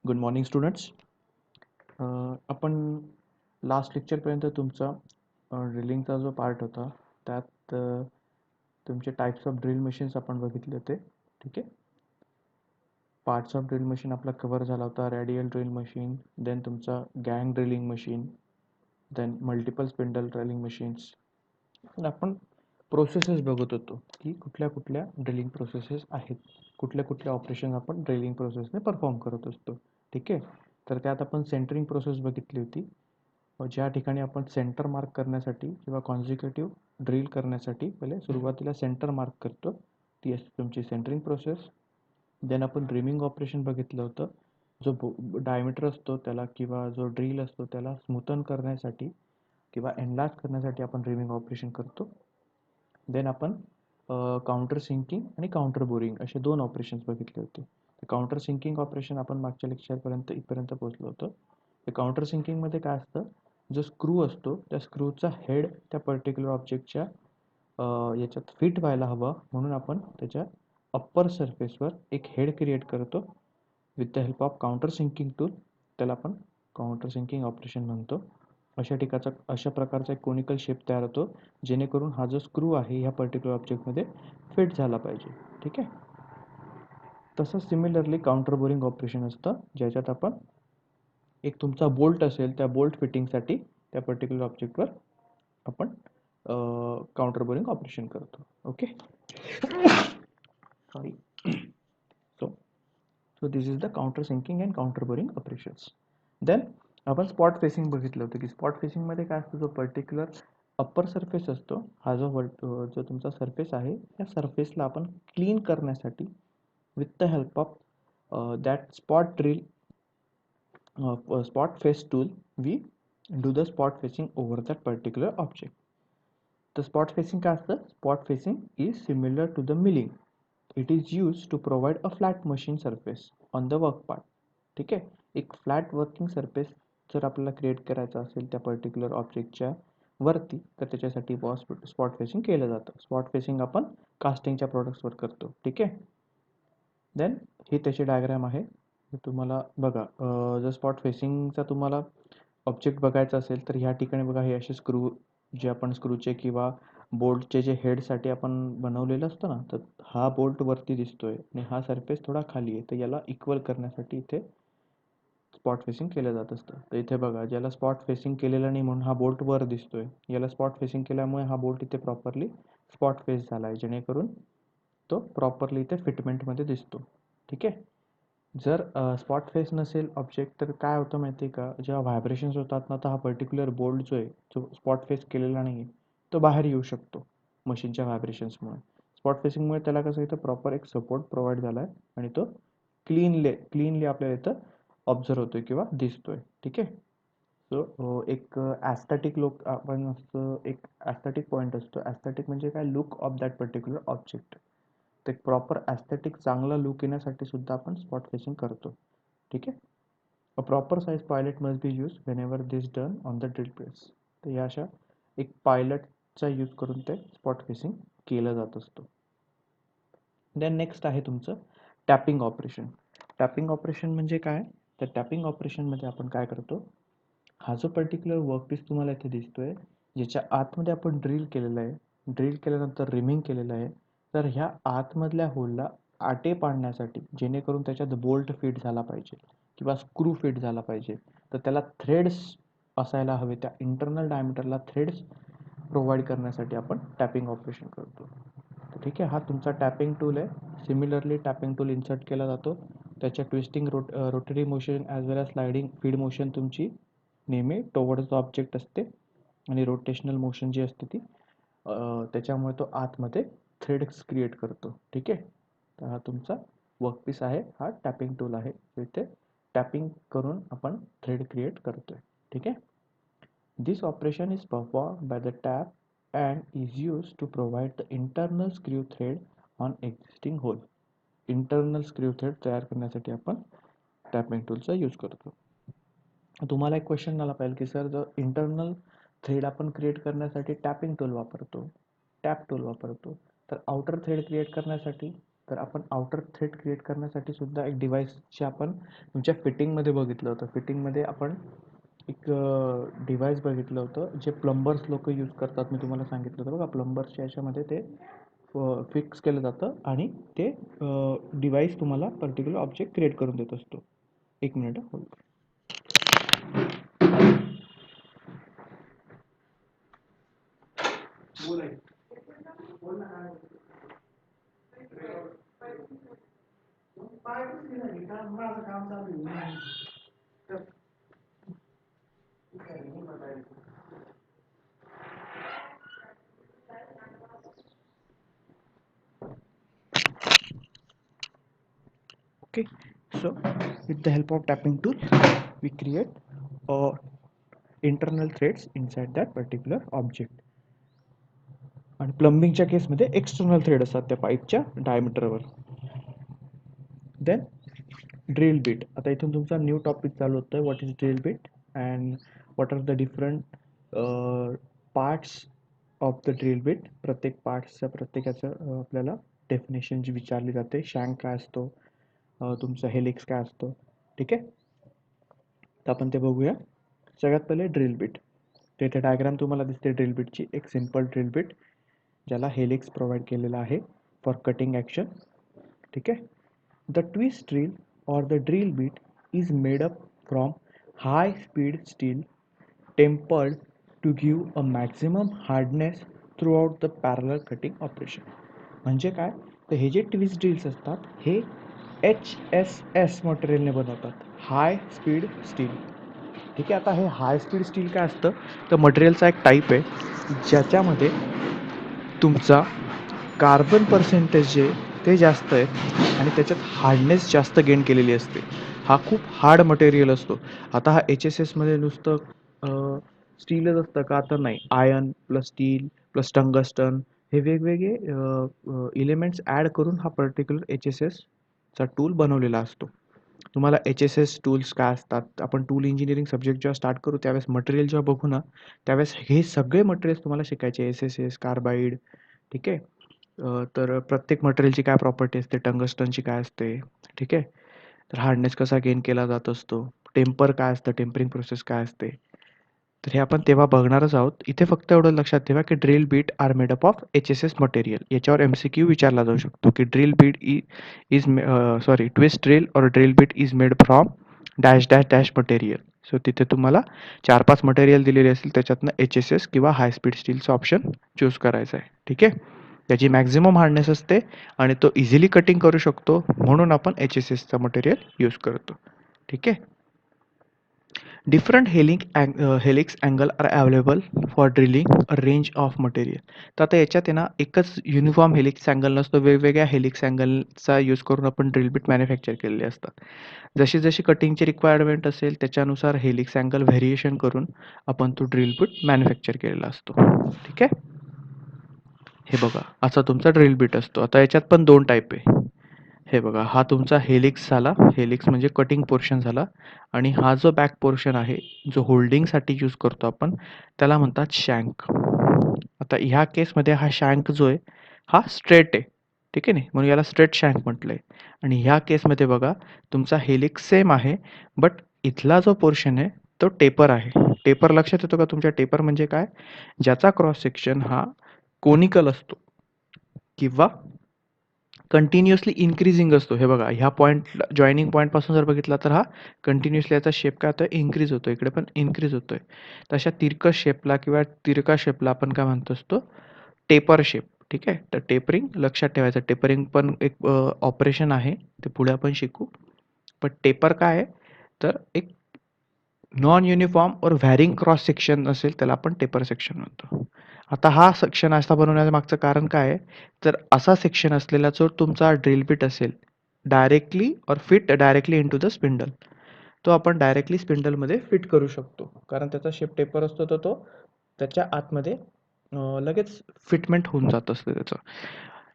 Good morning students. आपण last लेक्चरपर्यंत तुमचा ड्रिलिंगचा जो पार्ट होता त्यात तुमचे टाइप्स ऑफ ड्रिल मशीन्स आपण बघितले होते. ठीक आहे. पार्ट्स ऑफ ड्रिल मशीन आपला कव्हर झाला होता. रॅडियल ड्रिल मशीन, देन तुमचा गँग drilling machine, then multiple spindle drilling machines. आपण प्रोसेसेस बघत होतो की कुठल्या कुठल्या ड्रिलिंग प्रोसेसेस आहेत, कुठल्या कुठल्या ऑपरेशन आपण ड्रिलिंग प्रोसेसने परफॉर्म करत असतो. ठीक आहे. तर त्यात आपण सेंटरिंग प्रोसेस बघितली होती, ज्या ठिकाणी आपण सेंटर मार्क करण्यासाठी किंवा कॉन्झिक्युटिव्ह ड्रिल करण्यासाठी पहिले सुरुवातीला सेंटर मार्क करतो, ती असते तुमची सेंटरिंग प्रोसेस. देन आपण रिमिंग ऑपरेशन बघितलं होतं, जो डायमीटर असतो त्याला किंवा जो ड्रिल असतो त्याला स्मूथन करण्यासाठी किंवा एनलार्ज करण्यासाठी आपण रिमिंग ऑपरेशन करतो. देन आपण काउंटर सिंकिंग आणि काउंटर बोरिंग असे दोन ऑपरेशन्स बघितले होते. काउंटर सिंकिंग ऑपरेशन आपण मागच्या लेक्चरपर्यंत इथपर्यंत पोहोचलो होतो. ते काउंटर सिंकिंगमध्ये काय असतं, जो स्क्रू असतो त्या स्क्रूचा हेड त्या पर्टिक्युलर ऑब्जेक्टच्या याच्यात फिट व्हायला हवा, म्हणून आपण त्याच्या अप्पर सरफेसवर एक हेड क्रिएट करतो with the help of counter sinking tool. त्याला आपण काउंटर सिंकिंग ऑपरेशन म्हणतो. अशा प्रकारचा एक कोनिकल शेप तयार होतो, जेणेकरून हा जो स्क्रू आहे ह्या पर्टिक्युलर ऑब्जेक्टमध्ये फिट झाला पाहिजे. ठीक आहे. तसंच सिमिलरली काउंटर बोरिंग ऑपरेशन असतं, ज्याच्यात आपण एक तुमचा बोल्ट असेल, त्या बोल्ट फिटिंगसाठी त्या पर्टिक्युलर ऑब्जेक्टवर आपण काउंटर बोरिंग ऑपरेशन करतो. Okay. Sorry. So this is the counter sinking and counter boring operations. Then आपण स्पॉट फेसिंग बघितलं होतं की स्पॉट फेसिंगमध्ये काय असतं, जो पर्टिक्युलर अप्पर सरफेस असतो, हा जो तुमचा सरफेस आहे या सरफेसला आपण क्लीन करण्यासाठी with the help of that spot face tool we do the spot facing over that particular object. The spot facing काय असतं, spot facing is similar to the milling. It is used to provide a flat machine surface on the work part. ठीक आहे. एक flat working surface जर आपल्याला create करायचा असेल त्या पर्टिक्युलर ऑब्जेक्टच्या वरती, तर त्याच्यासाठी स्पॉट फेसिंग केलं जातं. स्पॉट फेसिंग आपण कास्टिंगच्या प्रोडक्ट्सवर करतो. ठीक आहे. देन ही त्याची डायग्राम आहे. तुम्हाला बघा, जर स्पॉट फेसिंगचा तुम्हाला ऑब्जेक्ट बघायचा असेल तर ह्या ठिकाणी बघा, हे असे स्क्रू जे आपण स्क्रूचे किंवा बोल्टचे जे हेडसाठी आपण बनवलेलं असतं ना, तर हा बोल्ट वरती दिसतोय आणि हा सरफेस थोडा खाली आहे, तर याला इक्वल करण्यासाठी इथे स्पॉट फेसिंग केलं जात असतं. तर इथे बघा, ज्याला स्पॉट फेसिंग केलेलं नाही म्हणून हा बोल्ट वर दिसतोय, याला स्पॉट फेसिंग केल्यामुळे हा बोल्ट इथे प्रॉपरली स्पॉट फेस झाला आहे, जेणेकरून तो प्रॉपरली इथे फिटमेंटमध्ये दिसतो. ठीक आहे. जर स्पॉट फेस नसेल ऑब्जेक्ट, तर काय होतं माहिती आहे का, जेव्हा व्हायब्रेशन्स होतात ना, तर हा पर्टिक्युलर बोल्ट जो आहे, जो स्पॉट फेस केलेला नाही आहे, तो बाहेर येऊ शकतो मशीनच्या व्हायब्रेशन्समुळे. स्पॉट फेसिंगमुळे त्याला कसं इथं प्रॉपर एक सपोर्ट प्रोव्हाइड झाला आहे आणि तो क्लीनली आपल्याला इथं ऑब्झर्व होतोय किंवा दिसतोय. ठीक आहे. सो एक ॲस्थेटिक लुक आपण असतं, एक ॲस्थेटिक पॉईंट असतो. ॲस्थेटिक म्हणजे काय, look of that particular object. ते प्रॉपर ॲस्थेटिक चांगला लुक येण्यासाठी सुद्धा आपण स्पॉट फेसिंग करतो. ठीक आहे. A proper size pilot must be use Wien ever this done on the drill press. तर या अशा एक पायलटचा यूज करून ते स्पॉट फेसिंग केलं जात असतं. देन नेक्स्ट आहे तुमचं टॅपिंग ऑपरेशन. टॅपिंग ऑपरेशन म्हणजे काय, तर टॅपिंग ऑपरेशनमध्ये आपण काय करतो, हा जो पर्टिक्युलर वर्कपीस तुम्हाला इथे दिसतोय, ज्याच्या आतमध्ये आपण ड्रिल केलेलं आहे, ड्रिल केल्यानंतर रिमिंग केलेलं आहे, तर ह्या आतमधल्या होलला आटे पाडण्यासाठी, जेणेकरून त्याच्यात बोल्ट फिट झाला पाहिजे किंवा स्क्रू फिट झाला पाहिजे, तर त्याला थ्रेड्स असायला हवे, त्या इंटरनल डायमीटरला थ्रेड्स प्रोव्हाइड करण्यासाठी आपण टॅपिंग ऑपरेशन करतो. ठीक आहे. हा तुमचा टॅपिंग टूल आहे. सिमिलरली टॅपिंग टूल इन्सर्ट केला जातो. त्याच्या ट्विस्टिंग रोटरी मोशन ॲज वेल एज स्लायडिंग फीड मोशन तुमची नेहमी टोवर्ड्स द ऑब्जेक्ट असते आणि रोटेशनल मोशन जी असते ती त्याच्यामुळे तो आतमध्ये थ्रेड्स क्रिएट करतो. ठीक आहे. तर हा तुमचा वर्कपीस आहे, हा टॅपिंग टूल आहे, इथे टॅपिंग करून आपण थ्रेड क्रिएट करतोय. ठीक आहे. This operation is perform by the tap and is used to provide the internal screw thread on existing hole. Internal screw thread तयार करण्यासाठी आपण टॅपिंग टूलचा यूज करतो. तुम्हाला एक क्वेश्चन आला पाहिजे की सर, जर इंटरनल थ्रेड आपण क्रिएट करण्यासाठी टॅपिंग टूल वापरतो, टॅप टूल वापरतो, तर आउटर थ्रेड क्रिएट करण्यासाठी तर आपण आउटर थ्रेड क्रिएट करण्यासाठी सुद्धा एक डिव्हाइसचे आपण तुमच्या फिटिंगमध्ये बघितलं होतं. फिटिंगमध्ये आपण एक डिव्हाइस बघितलं होतं जे प्लंबर्स लोक यूज करतात. मी तुम्हाला सांगितलं होतं बघा, प्लंबर्सच्या याच्यामध्ये ते फिक्स केलं जातं आणि ते डिव्हाइस तुम्हाला पर्टिक्युलर ऑब्जेक्ट क्रिएट करून देत असतो. एक minute hold. Okay, so with the help of tapping tool we create internal threads inside that particular object. आणि प्लंबिंगच्या केसमध्ये एक्सटर्नल थ्रेड असतात त्या पाईपच्या डायमीटरवर. Then drill bit. आता इथून तुमचा न्यू टॉपिक चालू होतोय. What is drill bit and what are the different parts of the drill bit. प्रत्येक पार्ट्सचं प्रत्येकाचं आपल्याला डेफिनेशन जी विचारली जाते. शँक काय असतो, तुमचा हेलिक्स काय असतो, ठीक आहे. तर आपण ते बघूया. सगळ्यात पहिले ड्रिल बीट. तेथे डायग्राम तुम्हाला दिसते ड्रिल बीटची. एक सिंपल ड्रिल बीट ज्याला हेलिक्स प्रोव्हाइड केलेला आहे फॉर कटिंग ॲक्शन, ठीक आहे. The twist drill or the drill bit is made up from high speed steel tempered to give a maximum hardness throughout the parallel cutting operation. म्हणजे काय, तर हे जे ट्विस्ट ड्रिल्स असतात हे HSS मटेरियलने बनवतात, हाय स्पीड स्टील, ठीक आहे. आता हे हाय स्पीड स्टील काय असतं, तर मटेरियलचा एक टाईप आहे ज्याच्यामध्ये तुमचा कार्बन पर्सेंटेज जे ते जास्त आहे आणि त्याच्यात हार्डनेस जास्त गेन केलेली असते. हा खूप हार्ड मटेरियल असतो. आता हा HSSमध्ये नुसतं स्टीलच असतं का, तर नाही. Iron plus steel plus tungsten हे वेगवेगळे इलेमेंट्स ॲड करून हा पर्टिक्युलर HSSचा टूल बनवलेला असतो. तुम्हाला HSS टूल्स काय असतात, आपण टूल इंजिनिअरिंग सब्जेक्ट जेव्हा स्टार्ट करू त्यावेळेस मटेरियल जेव्हा बघू ना, त्यावेळेस हे सगळे मटेरियल्स तुम्हाला शिकायचे. SSS, कार्बाईड, ठीक आहे. तर प्रत्येक मटेरियलची काय प्रॉपर्टी असते, टंगस्टनची काय असते, ठीक आहे. तर हार्डनेस कसा गेन केला जात असतो, टेम्पर काय असतं, टेम्परिंग प्रोसेस काय असते, तर हे आपण तेव्हा बघणारच आहोत. इथे फक्त एवढं लक्षात ठेवा की drill bit are made up of HSS material. याच्यावर MCQ विचारला जाऊ शकतो की drill bit is sorry twist drill और drill bit is made from dash dash dash material. So तिथे तुम्हाला 4-5 मटेरियल दिलेले असतील, त्याच्यातनं HSS किंवा हाय स्पीड स्टीलचा ऑप्शन चूज करायचा आहे, ठीक आहे. त्याची मॅक्झिमम हार्डनेस असते आणि तो इझिली कटिंग करू शकतो, म्हणून आपण HSSचा मटेरियल यूज करतो, ठीक आहे. Different helix angle are available for drilling a range of material. तर आता याच्यात आहे ना, एकच युनिफॉर्म हेलिक्स अँगल नसतो, वेगवेगळ्या हेलिक्स अँगलचा यूज करून आपण ड्रिल बीट मॅन्युफॅक्चर केलेले असतात. जशी जशी कटिंगची रिक्वायरमेंट असेल त्याच्यानुसार हेलिक्स अँगल व्हेरिएशन करून आपण तो ड्रिल बीट मॅन्युफॅक्चर केलेला असतो, ठीक आहे. हे बघा, असा तुमचा ड्रिल बीट असतो. आता याच्यात पण 2 टाईप आहे. हे बघा, हा तुमचा हेलिक्स झाला. हेलिक्स म्हणजे कटिंग पोर्शन झाला आणि हा जो बॅक पोर्शन आहे, जो होल्डिंगसाठी यूज करतो आपण, त्याला म्हणतात शँक. आता ह्या केसमध्ये हा शँक जो आहे, हा स्ट्रेट आहे, ठीक आहे नाही, म्हणून याला स्ट्रेट शँक म्हटलंय. आणि ह्या केसमध्ये बघा, तुमचा हेलिक्स सेम आहे, बट इथला जो पोर्शन आहे, तो टेपर आहे. टेपर लक्षात येतो का तुमच्या? टेपर म्हणजे काय? ज्याचा क्रॉस सेक्शन हा कोनिकल असतो किंवा कंटिन्युअसली इन्क्रीजिंग असतो. हे बघा, ह्या पॉईंट जॉइनिंग पॉईंटपासून जर बघितला तर हा कंटिन्युअसली याचा शेप काय होतोय, इन्क्रीज होतोय. इकडे पण इन्क्रीज होतोय. तशा तिरकस शेपला किंवा तिरका शेपला आपण काय म्हणतो असतो, टेपर शेप, ठीक आहे. तर टेपरिंग लक्षात ठेवायचं. टेपरिंग पण एक ऑपरेशन आहे, ते पुढे आपण शिकू. पण टेपर काय आहे, तर एक नॉन युनिफॉर्म और व्हॅरिंग क्रॉस सेक्शन असेल त्याला आपण टेपर सेक्शन म्हणतो. आता हा सेक्शन असा बनवण्याचं मागचं कारण काय आहे, तर असा सेक्शन असलेला जो तुमचा ड्रिल बिट असेल, डायरेक्टली और fit directly into the spindle, तो आपण डायरेक्टली स्पिंडलमध्ये फिट करू शकतो. कारण त्याचा शेप टेपर असतो, तर तो त्याच्या आतमध्ये लगेच फिटमेंट होऊन जात असते त्याचं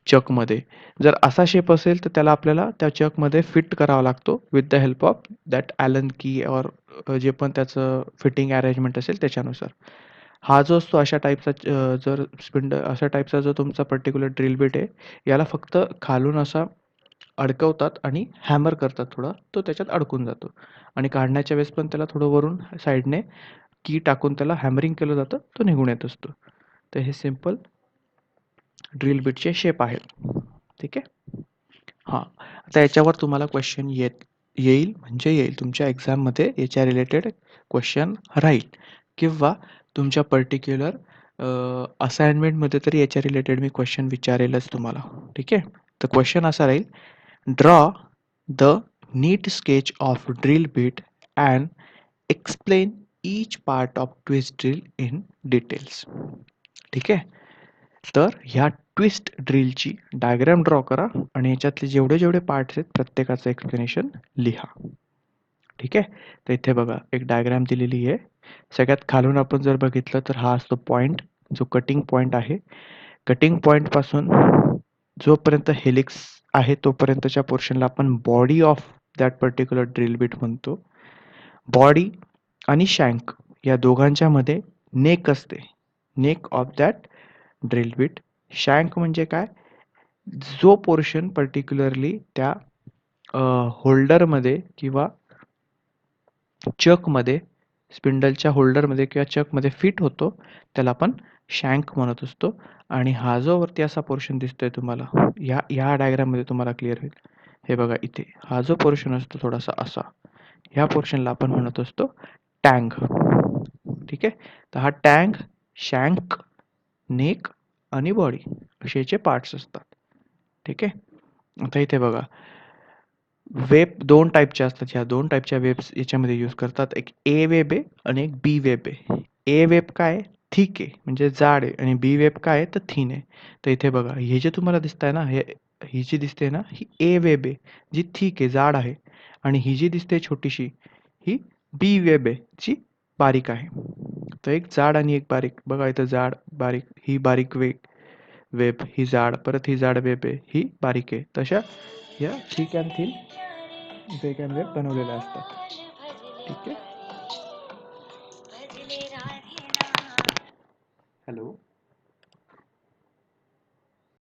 चकमध्ये. जर असा शेप असेल तर त्याला आपल्याला त्या चकमध्ये फिट करावा लागतो with the help of that Allen key और जे पण त्याचं फिटिंग अरेंजमेंट असेल त्याच्यानुसार. हा जो असतो अशा टाईपचा जर अशा टाईपचा जो तुमचा पर्टिक्युलर ड्रिल बिट आहे, याला फक्त खालून असा अडकवतात आणि हॅमर करतात थोडा, तो त्याच्यात अडकून जातो आणि काढण्याच्या वेळेस पण त्याला थोडं वरून साईडने की टाकून त्याला हॅमरिंग केलं जातं, तो निघून येत असतो. तर हे सिंपल ड्रिल बिटचे शेप आहेत. ठीक आहे. हां, आता याच्यावर तुम्हाला क्वेश्चन येईल म्हणजे येईल. तुमच्या एक्झाममध्ये याच्या रिलेटेड क्वेश्चन राहील किंवा तुमच्या पर्टिक्युलर असाइनमेंटमध्ये तरी याच्या रिलेटेड मी क्वेश्चन विचारेलच तुम्हाला. ठीक आहे. तर क्वेश्चन असा राहील, draw the neat sketch of drill bit and explain each part of twist drill in details. ठीक आहे. तर ह्या ट्विस्ट ड्रिलची डायग्राम ड्रॉ करा आणि याच्यातले जेवढे पार्ट्स आहेत प्रत्येकाचं एक्सप्लेनेशन लिहा. ठीक आहे. तर इथे बघा एक डायग्राम दिलेली आहे. सगळ्यात खालून आपण जर बघितलं तर हा असतो पॉइंट, जो कटिंग पॉइंट आहे. कटिंग पॉइंट पासून जोपर्यंत हेलिक्स आहे तोपर्यंतच्या पोर्शनला आपण body of that particular drill bit म्हणतो. बॉडी आणि शँक या दोघांच्या मध्ये नेक असते, neck of that drill bit. Shank म्हणजे काय, जो पोर्शन पर्टिक्युलरली त्या होल्डरमध्ये किंवा चकमध्ये, स्पिंडलच्या होल्डरमध्ये किंवा चकमध्ये फिट होतो, त्याला आपण शँक म्हणत असतो. आणि हा जो वरती असा पोर्शन दिसतोय तुम्हाला, या डायग्राममध्ये तुम्हाला क्लिअर होईल. हे बघा इथे हा जो पोर्शन असतो थोडासा असा, ह्या पोर्शनला आपण म्हणत असतो टँग. ठीक आहे. तर हा टँग, शँक, नेक आणि बॉडी असे याचे पार्ट्स असतात. ठीक आहे. आता इथे बघा वेब दोन टाईपच्या असतात. ह्या दोन टाईपच्या वेब्स याच्यामध्ये यूज करतात. एक ए वेब आहे आणि एक बी वेब आहे. ए वेब काय थिक आहे म्हणजे जाड आहे आणि बी वेब काय आहे तर थिन आहे. तर इथे बघा हे जे तुम्हाला दिसत आहे ना, ही जी दिसते ना ही ए वेब आहे जी थिक आहे, जाड आहे. आणि ही जी दिसते छोटीशी ही बी वेब आहे जी बारीक आहे. तर एक जाड आणि एक बारीक बघा इथं, जाड बारीक, ही बारीक वेब, ही जाड, परत ही जाड वेब आहे, ही बारीक आहे. तशा या थिक अँड थिन वेग अँड वेब बनवलेल्या असतात. ठीक आहे.